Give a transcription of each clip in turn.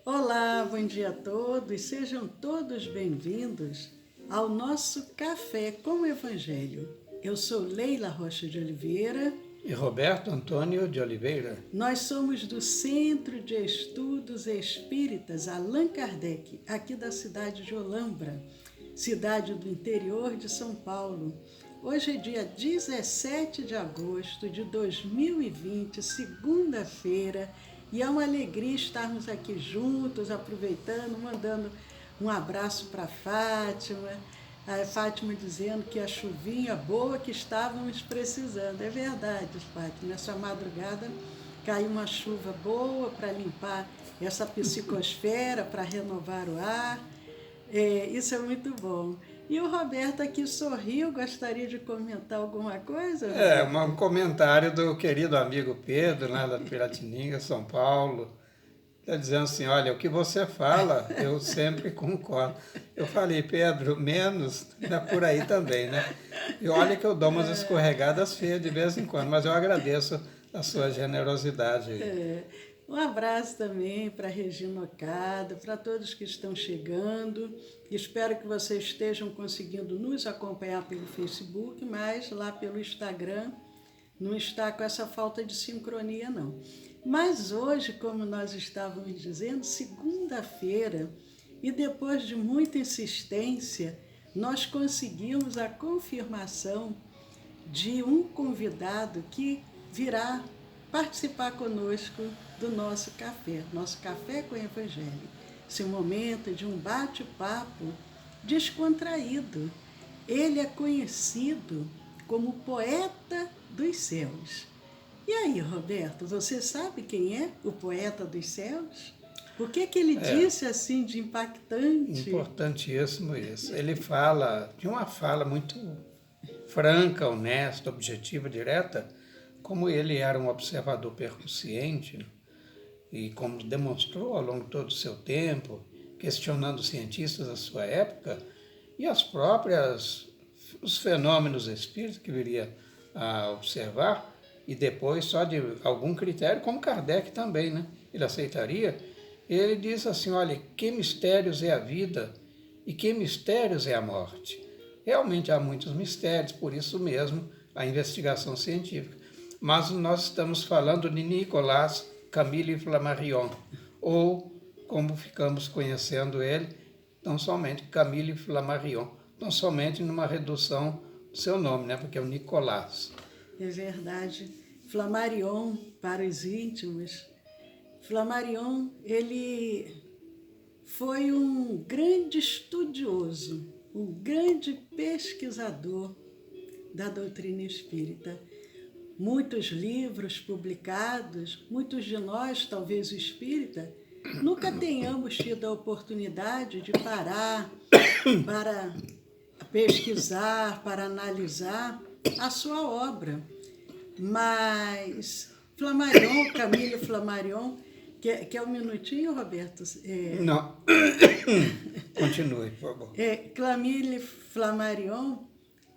Olá, bom dia a todos, sejam todos bem-vindos ao nosso Café com o Evangelho. Eu sou Leila Rocha de Oliveira. E Roberto Antônio de Oliveira. Nós somos do Centro de Estudos Espíritas Allan Kardec, aqui da cidade de Olambra, cidade do interior de São Paulo. Hoje é dia 17 de agosto de 2020, segunda-feira, e é uma alegria estarmos aqui juntos, aproveitando, mandando um abraço para a Fátima dizendo que a chuvinha boa que estávamos precisando. É verdade, Fátima, nessa madrugada caiu uma chuva boa para limpar essa psicosfera, para renovar o ar. Isso é muito bom. E o Roberto aqui sorriu, gostaria de comentar alguma coisa, Roberto? Um comentário do querido amigo Pedro, lá da Piratininga, São Paulo. Está dizendo assim, olha, o que você fala, eu sempre concordo. Eu falei, Pedro, menos, é por aí também, né? E olha que eu dou umas escorregadas feias de vez em quando, mas eu agradeço a sua generosidade. Um abraço também para Regina Ocada, para todos que estão chegando. Espero que vocês estejam conseguindo nos acompanhar pelo Facebook, mas lá pelo Instagram não está com essa falta de sincronia, não. Mas hoje, como nós estávamos dizendo, segunda-feira, e depois de muita insistência, nós conseguimos a confirmação de um convidado que virá participar conosco do nosso Café com o Evangelho. Esse momento de um bate-papo descontraído. Ele é conhecido como poeta dos céus. E aí, Roberto, você sabe quem é o poeta dos céus? O que ele disse assim de impactante? Importantíssimo isso. Ele fala de uma fala muito franca, honesta, objetiva, direta, como ele era um observador percussiente e como demonstrou ao longo de todo o seu tempo, questionando os cientistas da sua época e os fenômenos espíritos que viria a observar, e depois só de algum critério, como Kardec também, né? Ele aceitaria. Ele diz assim, olha, que mistérios é a vida e que mistérios é a morte. Realmente há muitos mistérios, por isso mesmo a investigação científica. Mas nós estamos falando de Nicolas Camille Flammarion, ou como ficamos conhecendo ele, tão somente Camille Flammarion, tão somente numa redução do seu nome, né? Porque é o Nicolas. É verdade. Flammarion, para os íntimos, Flammarion, ele foi um grande estudioso, um grande pesquisador da doutrina espírita. Muitos livros publicados, muitos de nós, talvez o espírita, nunca tenhamos tido a oportunidade de parar para pesquisar, para analisar a sua obra. Mas Flammarion, Camille Flammarion, quer um minutinho, Roberto? Não, continue, por favor. Camille Flammarion,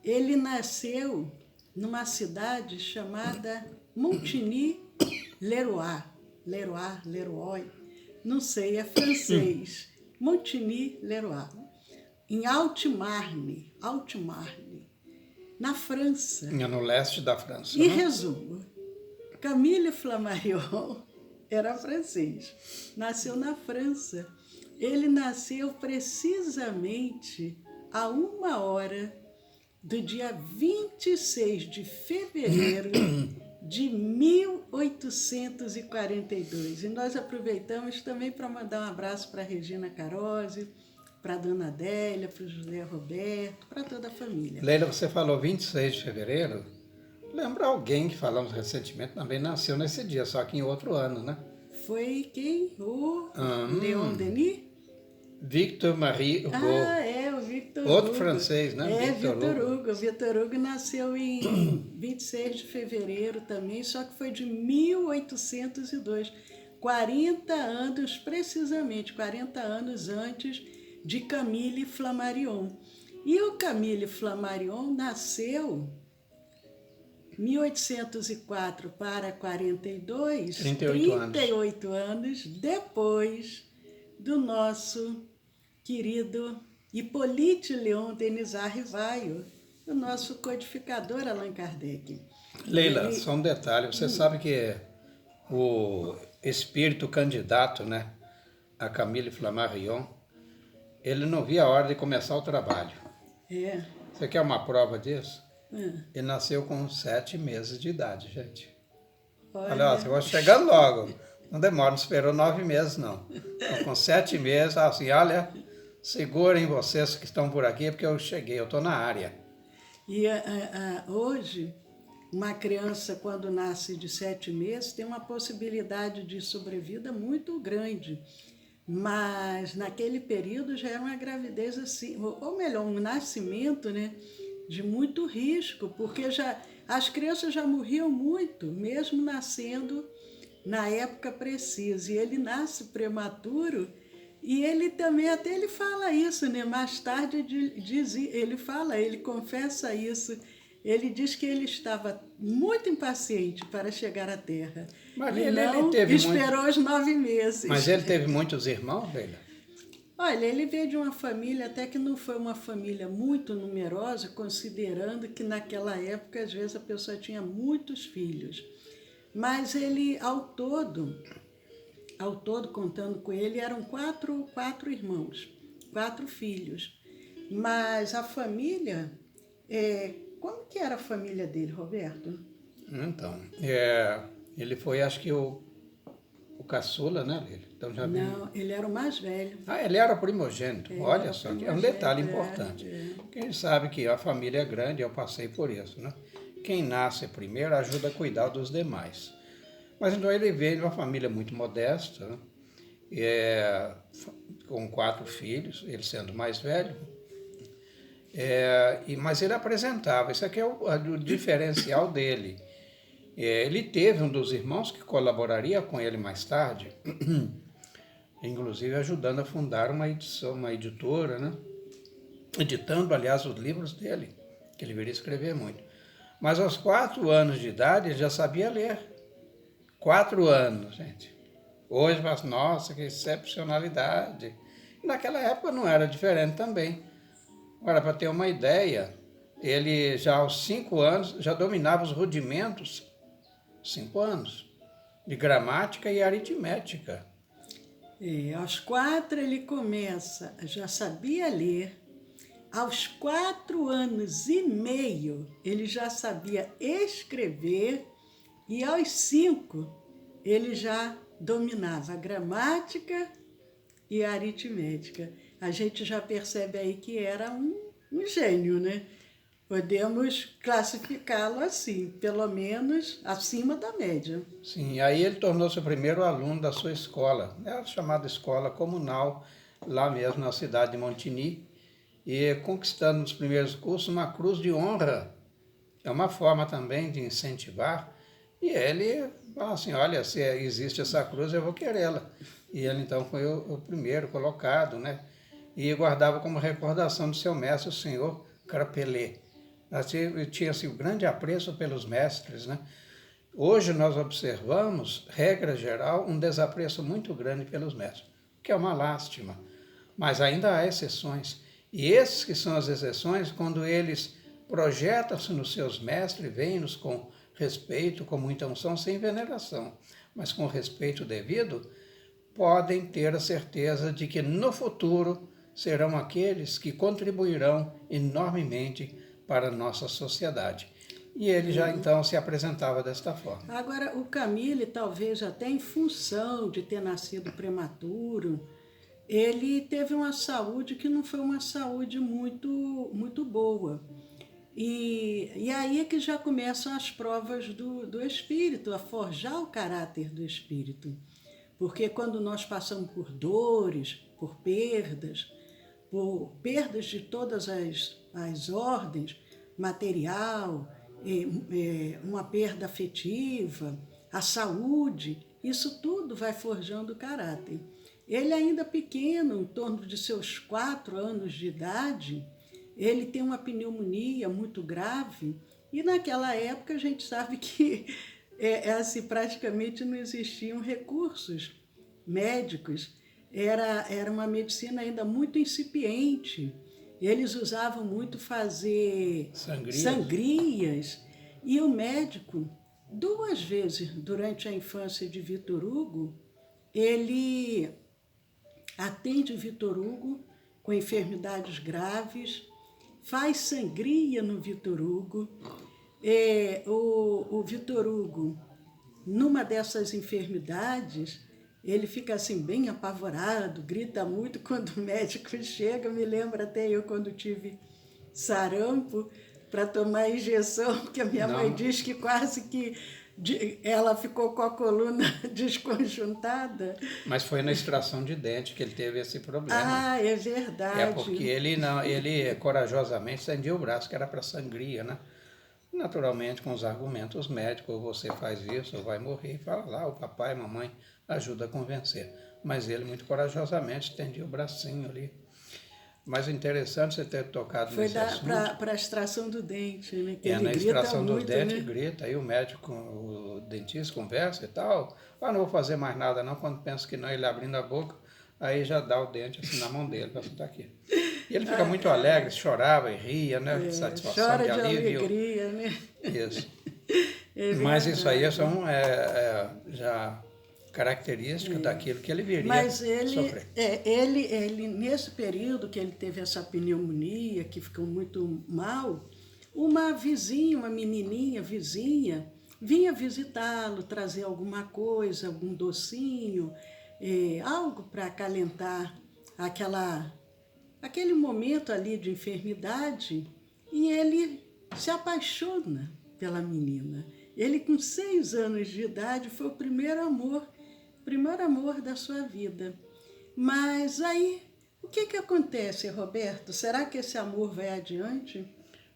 ele nasceu numa cidade chamada Montigny-Leroy, não sei, é francês, Montigny-Leroy, em Altemarne, na França. No leste da França. Em resumo, Camille Flammarion era francês, nasceu na França. Ele nasceu precisamente a 1h do dia 26 de fevereiro de 1842. E nós aproveitamos também para mandar um abraço para a Regina Carose, para a Dona Adélia, para o José Roberto, para toda a família. Leila, você falou 26 de fevereiro. Lembra alguém que falamos recentemente também nasceu nesse dia, só que em outro ano, né? Foi quem? O Leon Denis? Victor Marie Hugo. O Victor Hugo. Outro francês, né? Victor Hugo. Victor Hugo nasceu em 26 de fevereiro também, só que foi de 1802. 40 anos, precisamente, 40 anos antes de Camille Flammarion. E o Camille Flammarion nasceu 1804 para 42, 38 anos depois do nosso querido Hippolyte Léon Denisard Rivaio, o nosso codificador Allan Kardec. Leila, só um detalhe, você sabe que o espírito candidato, né, a Camille Flammarion, ele não via a hora de começar o trabalho. É. Você quer uma prova disso? Ele nasceu com 7 meses de idade, gente. Olha, eu vou chegando logo. Não demora, não esperou 9 meses, não. Então, com 7 meses, assim, olha, segurem vocês que estão por aqui, porque eu cheguei, eu estou na área. E hoje, uma criança, quando nasce de 7 meses, tem uma possibilidade de sobrevida muito grande. Mas naquele período já era uma gravidez assim, ou melhor, um nascimento, né, de muito risco, porque as crianças já morriam muito, mesmo nascendo na época precisa. E ele nasce prematuro, e ele também, até ele fala isso, né? Mais tarde ele confessa isso. Ele diz que ele estava muito impaciente para chegar à Terra. Mas e ele não teve esperou os 9 meses. Mas ele teve muitos irmãos, Leila? Olha, ele veio de uma família, até que não foi uma família muito numerosa, considerando que naquela época, às vezes, a pessoa tinha muitos filhos. Mas ele, ao todo, contando com ele, eram quatro irmãos, 4 filhos. Mas a família, como que era a família dele, Roberto? Então, ele foi, acho que, o caçula, né, Leila? Então, já Não, ele era o mais velho. Ah, ele era primogênito. Olha só, que é um detalhe importante. É. Quem sabe que a família é grande, eu passei por isso, né? Quem nasce primeiro ajuda a cuidar dos demais. Mas então ele veio de uma família muito modesta, né? Com 4 filhos, ele sendo mais velho. Mas ele apresentava, isso aqui é o diferencial dele. Ele teve um dos irmãos que colaboraria com ele mais tarde, inclusive ajudando a fundar uma editora, né? Editando, aliás, os livros dele, que ele viria escrever muito. Mas aos 4 anos de idade ele já sabia ler. 4 anos, gente. Hoje, nossa, que excepcionalidade. E naquela época não era diferente também. Agora, para ter uma ideia, ele já aos 5 anos já dominava os rudimentos, 5 anos, de gramática e aritmética. Aos 4 ele começa, já sabia ler. Aos 4 anos e meio ele já sabia escrever, e aos 5 ele já dominava a gramática e a aritmética. A gente já percebe aí que era um gênio, né? Podemos classificá-lo assim, pelo menos acima da média. Sim, aí ele tornou-se o primeiro aluno da sua escola, era chamada escola comunal, lá mesmo na cidade de Montigny, e conquistando nos primeiros cursos uma cruz de honra. É uma forma também de incentivar. E ele falou assim, olha, se existe essa cruz, eu vou querê-la. E ele então foi o primeiro colocado, né? E guardava como recordação do seu mestre, o senhor Crapelé. Tinha assim, um grande apreço pelos mestres, né? Hoje nós observamos, regra geral, um desapreço muito grande pelos mestres, o que é uma lástima. Mas ainda há exceções. E esses que são as exceções, quando eles projetam-se nos seus mestres, vêm-nos com respeito, com muita unção, sem veneração, mas com respeito devido, podem ter a certeza de que no futuro serão aqueles que contribuirão enormemente para a nossa sociedade. E ele já então se apresentava desta forma. Agora, o Camille, talvez até em função de ter nascido prematuro, ele teve uma saúde que não foi uma saúde muito boa. E aí é que já começam as provas do espírito, a forjar o caráter do espírito. Porque quando nós passamos por dores, por perdas de todas as ordens, material, uma perda afetiva, a saúde, isso tudo vai forjando o caráter. Ele ainda pequeno, em torno de seus 4 anos de idade, ele tem uma pneumonia muito grave, e naquela época a gente sabe que assim, praticamente não existiam recursos médicos. era uma medicina ainda muito incipiente. Eles usavam muito fazer sangrias. E o médico, 2 vezes durante a infância de Vitor Hugo, ele atende Vitor Hugo com enfermidades graves, faz sangria no Vitor Hugo. O Vitor Hugo, numa dessas enfermidades, ele fica assim bem apavorado, grita muito quando o médico chega. Me lembro até eu quando tive sarampo para tomar injeção, que a minha mãe diz que quase que ela ficou com a coluna desconjuntada. Mas foi na extração de dente que ele teve esse problema. Ah, é verdade. É porque ele corajosamente estendia o braço, que era para sangria, né? Naturalmente, com os argumentos médicos, ou você faz isso, ou vai morrer, e fala lá, o papai, a mamãe ajuda a convencer. Mas ele, muito corajosamente, estendia o bracinho ali. Mas interessante você ter tocado nesse assunto. Foi para a extração do dente, né? Que ele na extração do dente, né? Grita, aí o médico, o dentista conversa e tal. Ah, não vou fazer mais nada não, quando pensa que não, ele abrindo a boca, aí já dá o dente assim na mão dele, para estar aqui. E ele fica muito alegre, chorava e ria, né? De satisfação, chora de alívio. Alegria, né? Isso. Mas isso aí são já características daquilo que ele viria sofrer. Ele, nesse período que ele teve essa pneumonia, que ficou muito mal, uma vizinha, uma menininha vizinha, vinha visitá-lo, trazer alguma coisa, algum docinho, algo para acalentar aquele momento ali de enfermidade, e ele se apaixona pela menina. Ele, com 6 anos de idade, foi o primeiro amor da sua vida. Mas aí, o que acontece, Roberto? Será que esse amor vai adiante?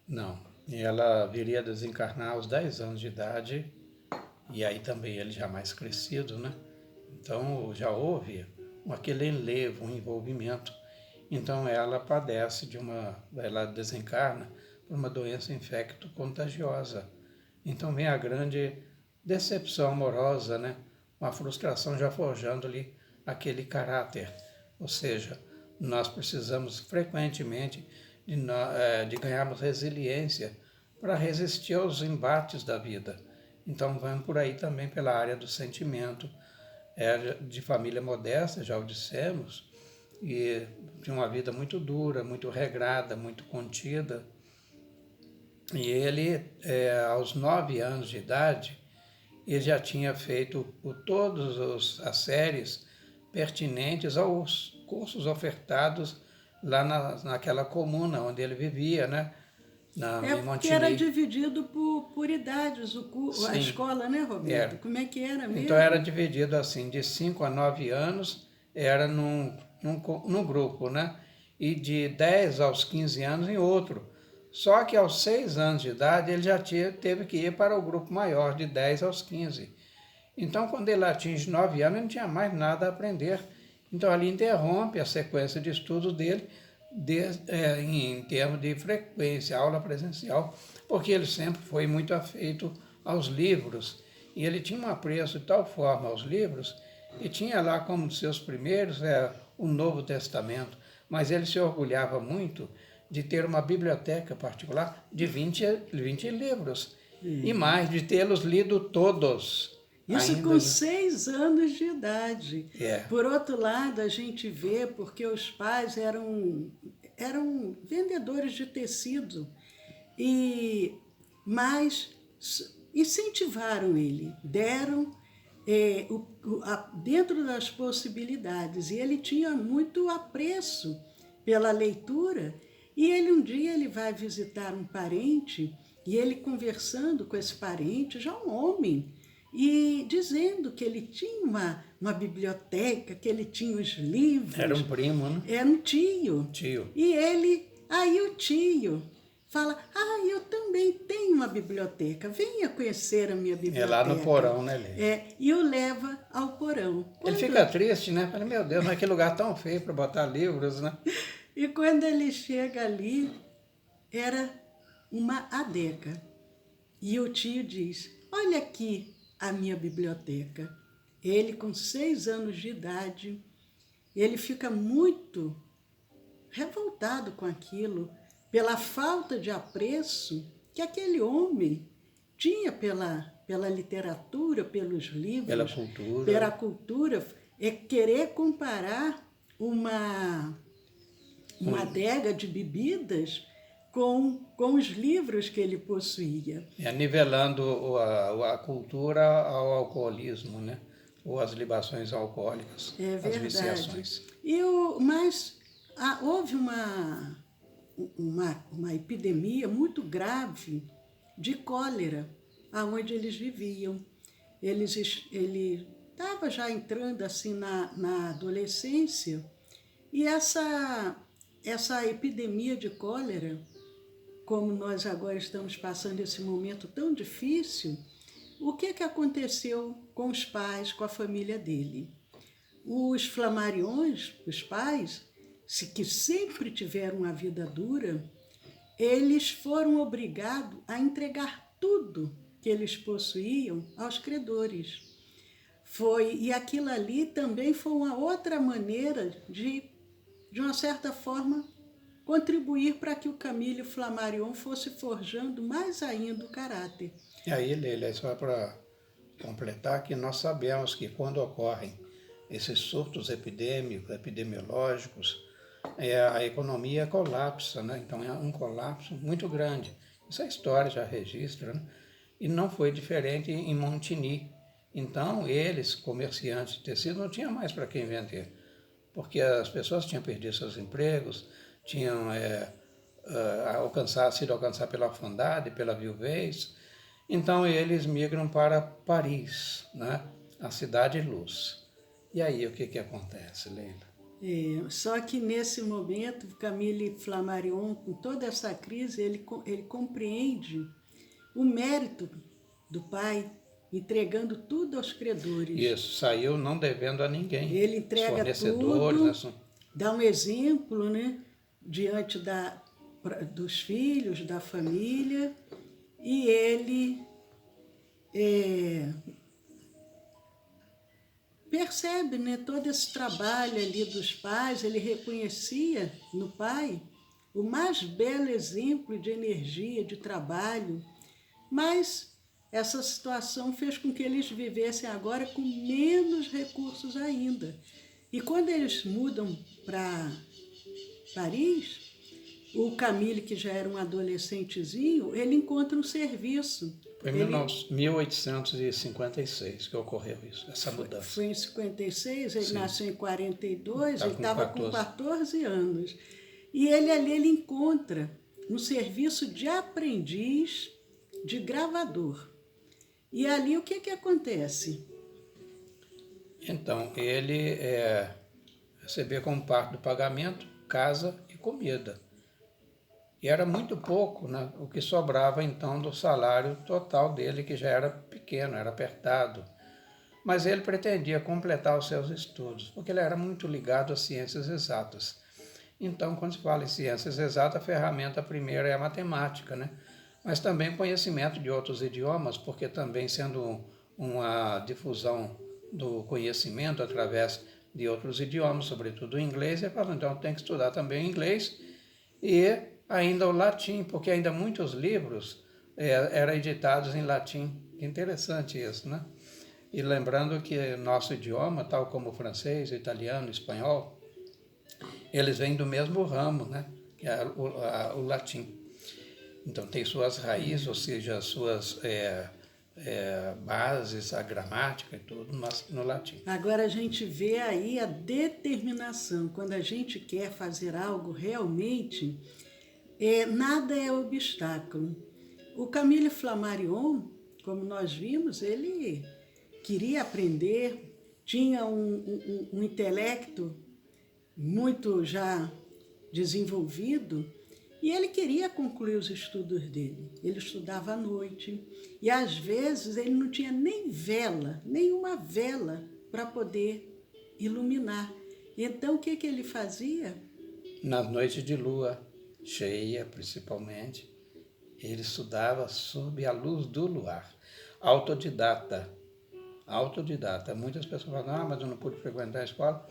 Não. E ela viria a desencarnar aos 10 anos de idade, e aí também ele já mais crescido, né? Então já houve aquele enlevo, um envolvimento. Então ela padece ela desencarna por uma doença infecto-contagiosa. Então vem a grande decepção amorosa, né? Uma frustração já forjando ali aquele caráter. Ou seja, nós precisamos frequentemente de ganharmos resiliência para resistir aos embates da vida. Então vamos por aí também pela área do sentimento, de família modesta, já o dissemos, e de uma vida muito dura, muito regrada, muito contida. E ele, aos 9 anos de idade, ele já tinha feito todas as séries pertinentes aos cursos ofertados lá naquela comuna onde ele vivia, né? Em Montenegro. Era dividido por idades, a escola, né, Roberto? Como é que era mesmo? Então era dividido assim, de 5 a 9 anos, era num grupo, né? E de 10 aos 15 anos em outro. Só que aos 6 anos de idade ele já teve que ir para o grupo maior, de 10 aos 15. Então, quando ele atinge 9 anos, ele não tinha mais nada a aprender. Então, ele interrompe a sequência de estudos dele em termos de frequência, aula presencial, porque ele sempre foi muito afeito aos livros. E ele tinha um apreço de tal forma aos livros, e tinha lá como seus primeiros o Novo Testamento, mas ele se orgulhava muito de ter uma biblioteca particular de 20 livros, e mais, de tê-los lido todos. Isso com 6 anos de idade. Por outro lado, a gente vê porque os pais eram vendedores de tecido, mas incentivaram ele, deram dentro das possibilidades. E ele tinha muito apreço pela leitura. E um dia ele vai visitar um parente, e ele conversando com esse parente, já um homem, e dizendo que ele tinha uma biblioteca, que ele tinha os livros. Era um primo, né? Era um tio. E aí o tio fala, eu também tenho uma biblioteca, venha conhecer a minha biblioteca. É lá no porão, né, Lê? E o leva ao porão. Ele fica triste, né? Fala, meu Deus, mas que lugar tão feio para botar livros, né? E quando ele chega ali, era uma adeca. E o tio diz, olha aqui a minha biblioteca. Ele, com 6 anos de idade, ele fica muito revoltado com aquilo, pela falta de apreço que aquele homem tinha pela literatura, pelos livros, pela cultura, é querer comparar uma adega de bebidas com os livros que ele possuía. Nivelando a cultura ao alcoolismo, né? Ou as libações alcoólicas, as viciações. Mas houve uma epidemia muito grave de cólera, aonde eles viviam. Ele estava já entrando assim na adolescência, e essa epidemia de cólera, como nós agora estamos passando esse momento tão difícil, o que aconteceu com os pais, com a família dele? Os Flammarions, os pais, que sempre tiveram uma vida dura, eles foram obrigados a entregar tudo que eles possuíam aos credores. E aquilo ali também foi uma outra maneira de uma certa forma, contribuir para que o Camille Flammarion fosse forjando mais ainda o caráter. E aí, Leila, só para completar, que nós sabemos que quando ocorrem esses surtos epidemiológicos, a economia colapsa, né? Então é um colapso muito grande. Essa história já registra, né? E não foi diferente em Montigny. Então eles, comerciantes de tecido, não tinham mais para quem vender, porque as pessoas tinham perdido seus empregos, tinham sido alcançados pela orfandade, pela viuvez. Então eles migram para Paris, né? A cidade luz. E aí o que acontece, Leila? Só que nesse momento, Camille Flammarion, com toda essa crise, ele compreende o mérito do pai, entregando tudo aos credores. Isso, saiu não devendo a ninguém. Ele entrega tudo, né? Dá um exemplo, né, diante dos filhos, da família, e ele percebe, né, todo esse trabalho ali dos pais. Ele reconhecia no pai o mais belo exemplo de energia, de trabalho, mas essa situação fez com que eles vivessem agora com menos recursos ainda. E quando eles mudam para Paris, o Camille, que já era um adolescentezinho, ele encontra um serviço. Foi em 1856 que ocorreu isso, essa mudança. Foi em 56, ele nasceu em 42, ele estava com 14 anos. E ele encontra um serviço de aprendiz de gravador. E ali o que acontece? Então, ele recebia como parte do pagamento casa e comida. E era muito pouco, né, o que sobrava então do salário total dele, que já era pequeno, era apertado. Mas ele pretendia completar os seus estudos, porque ele era muito ligado às ciências exatas. Então, quando se fala em ciências exatas, a ferramenta primeira é a matemática, né? Mas também conhecimento de outros idiomas, porque também sendo uma difusão do conhecimento através de outros idiomas, sobretudo o inglês, ele falou, então tem que estudar também o inglês e ainda o latim, porque ainda muitos livros eram editados em latim. Interessante isso, né? E lembrando que nosso idioma, tal como o francês, o italiano, o espanhol, eles vêm do mesmo ramo, né? Que é o latim. Então tem suas raízes, ou seja, as suas bases, a gramática e tudo, mas no latim. Agora a gente vê aí a determinação. Quando a gente quer fazer algo realmente, nada é obstáculo. O Camille Flammarion, como nós vimos, ele queria aprender, tinha um intelecto muito já desenvolvido, e ele queria concluir os estudos dele. Ele estudava à noite e, às vezes, ele não tinha nem vela, nenhuma vela para poder iluminar. Então, o que ele fazia? Nas noites de lua cheia, principalmente, ele estudava sob a luz do luar. Autodidata. Muitas pessoas falam, mas eu não pude frequentar a escola.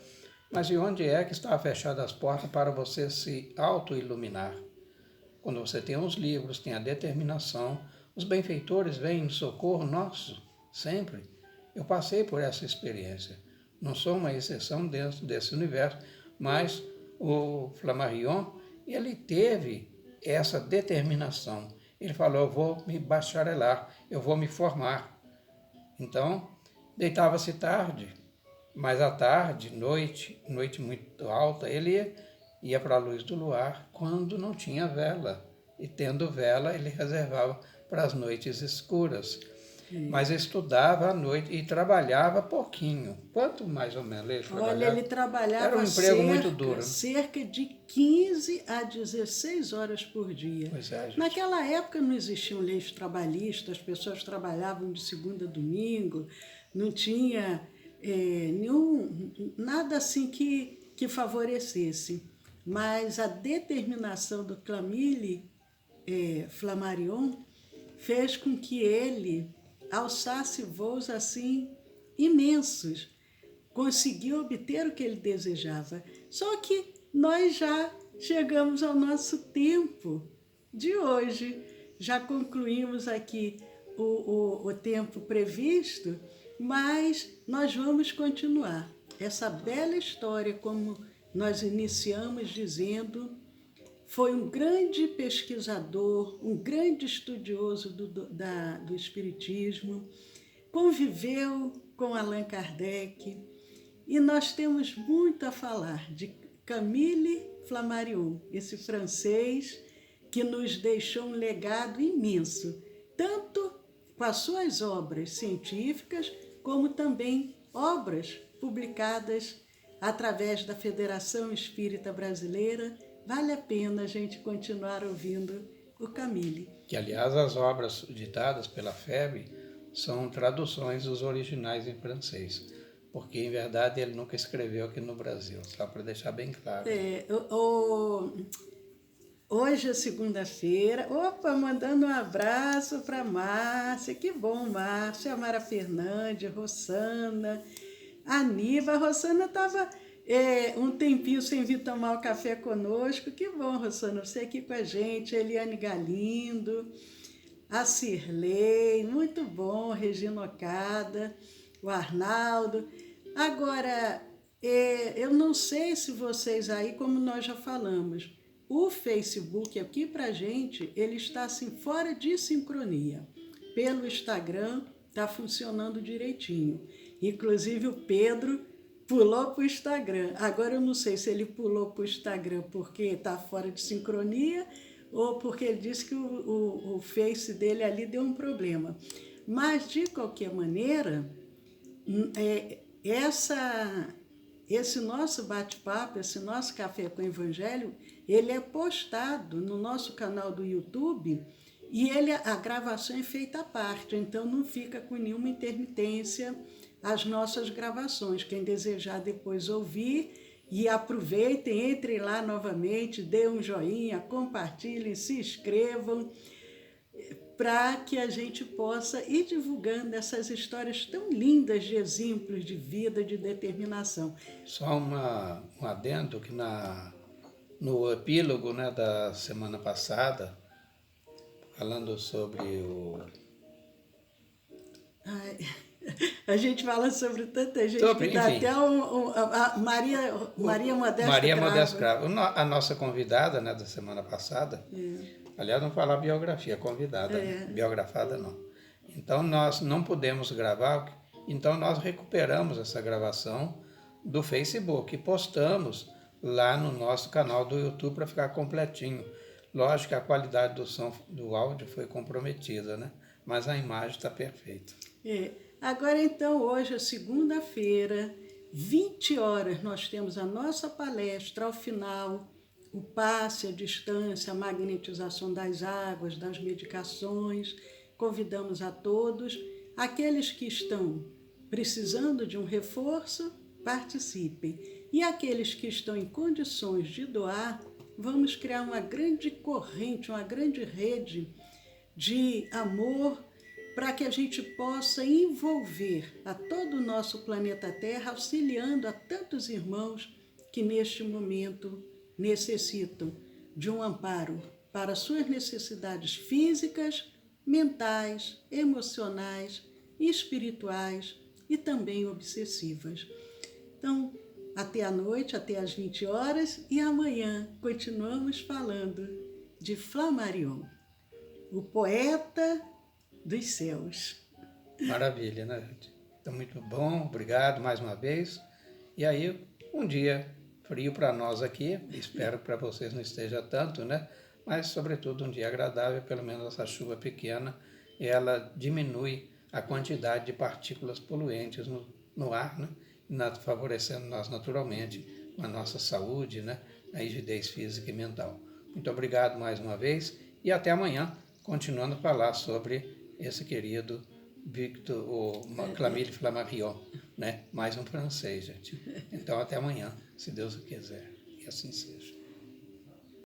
Mas e onde é que está fechada as portas para você se auto-iluminar? Quando você tem os livros, tem a determinação, os benfeitores vêm em socorro nosso, sempre. Eu passei por essa experiência. Não sou uma exceção dentro desse universo, mas o Flammarion, ele teve essa determinação. Ele falou, eu vou me bacharelar, eu vou me formar. Então, deitava-se tarde, mas à tarde, noite muito alta, ele ia para a luz do luar quando não tinha vela. E tendo vela, ele reservava para as noites escuras. Mas estudava à noite e trabalhava pouquinho. Quanto mais ou menos ele trabalhava? Olha, ele trabalhava Era um emprego muito duro. Cerca de 15 a 16 horas por dia. Pois é, gente. Naquela época não existiam leis trabalhistas, as pessoas trabalhavam de segunda a domingo, não tinha nada assim que favorecesse. Mas a determinação do Camille Flammarion fez com que ele alçasse voos assim imensos, conseguiu obter o que ele desejava. Só que nós já chegamos ao nosso tempo de hoje, já concluímos aqui o tempo previsto, mas nós vamos continuar essa bela história, como nós iniciamos dizendo. Foi um grande pesquisador, um grande estudioso do Espiritismo, conviveu com Allan Kardec, e nós temos muito a falar de Camille Flammarion, esse francês que nos deixou um legado imenso, tanto com as suas obras científicas, como também obras publicadas através da Federação Espírita Brasileira. Vale a pena a gente continuar ouvindo o Camille. Que, aliás, as obras ditadas pela FEB são traduções dos originais em francês, porque, em verdade, ele nunca escreveu aqui no Brasil, só para deixar bem claro. Hoje é segunda-feira. Opa, mandando um abraço para Márcia. Que bom, Márcia. A Mara Fernandes, Rossana, a Niva. A Rossana estava um tempinho sem vir tomar o café conosco. Que bom, Rossana, você aqui com a gente. Eliane Galindo, a Cirlei, muito bom. Regina Ocada, o Arnaldo. Agora, eu não sei se vocês aí, como nós já falamos, o Facebook aqui pra gente, ele está assim fora de sincronia. Pelo Instagram está funcionando direitinho. Inclusive o Pedro pulou para o Instagram. Agora eu não sei se ele pulou para o Instagram porque está fora de sincronia ou porque ele disse que o Face dele ali deu um problema. Mas, de qualquer maneira, esse nosso bate-papo, esse nosso Café com o Evangelho, ele é postado no nosso canal do YouTube e a gravação é feita à parte, então não fica com nenhuma intermitência as nossas gravações. Quem desejar depois ouvir, e aproveitem, entrem lá novamente, dê um joinha, compartilhem, se inscrevam, para que a gente possa ir divulgando essas histórias tão lindas de exemplos de vida, de determinação. Só um adendo que no epílogo, né, da semana passada, falando sobre a gente fala sobre tanta gente que dá até a Maria Modesta Cravo. A nossa convidada, né, da semana passada, aliás, não falar biografia, convidada, né? Biografada não. Então, nós não pudemos gravar, então nós recuperamos essa gravação do Facebook e postamos lá no nosso canal do YouTube para ficar completinho. Lógico que a qualidade do som, do áudio foi comprometida, né? Mas a imagem está perfeita. Agora, então, hoje é segunda-feira, 20 horas, nós temos a nossa palestra. Ao final, o passe, a distância, a magnetização das águas, das medicações. Convidamos a todos. Aqueles que estão precisando de um reforço, participem. E aqueles que estão em condições de doar, vamos criar uma grande corrente, uma grande rede de amor, para que a gente possa envolver a todo o nosso planeta Terra, auxiliando a tantos irmãos que neste momento necessitam de um amparo para suas necessidades físicas, mentais, emocionais, espirituais e também obsessivas. Então, até a noite, até às 20 horas, e amanhã continuamos falando de Flammarion, o poeta dos céus. Maravilha, né, gente? Então, muito bom, obrigado mais uma vez. E aí, um dia frio para nós aqui, espero que para vocês não esteja tanto, né? Mas, sobretudo, um dia agradável, pelo menos essa chuva pequena, ela diminui a quantidade de partículas poluentes no ar, né? Favorecendo nós naturalmente com a nossa saúde, né? A rigidez física e mental. Muito obrigado mais uma vez e até amanhã, continuando a falar sobre esse querido Victor, o Camille Flammarion, né? Mais um francês, gente. Então, até amanhã, se Deus o quiser. E assim seja.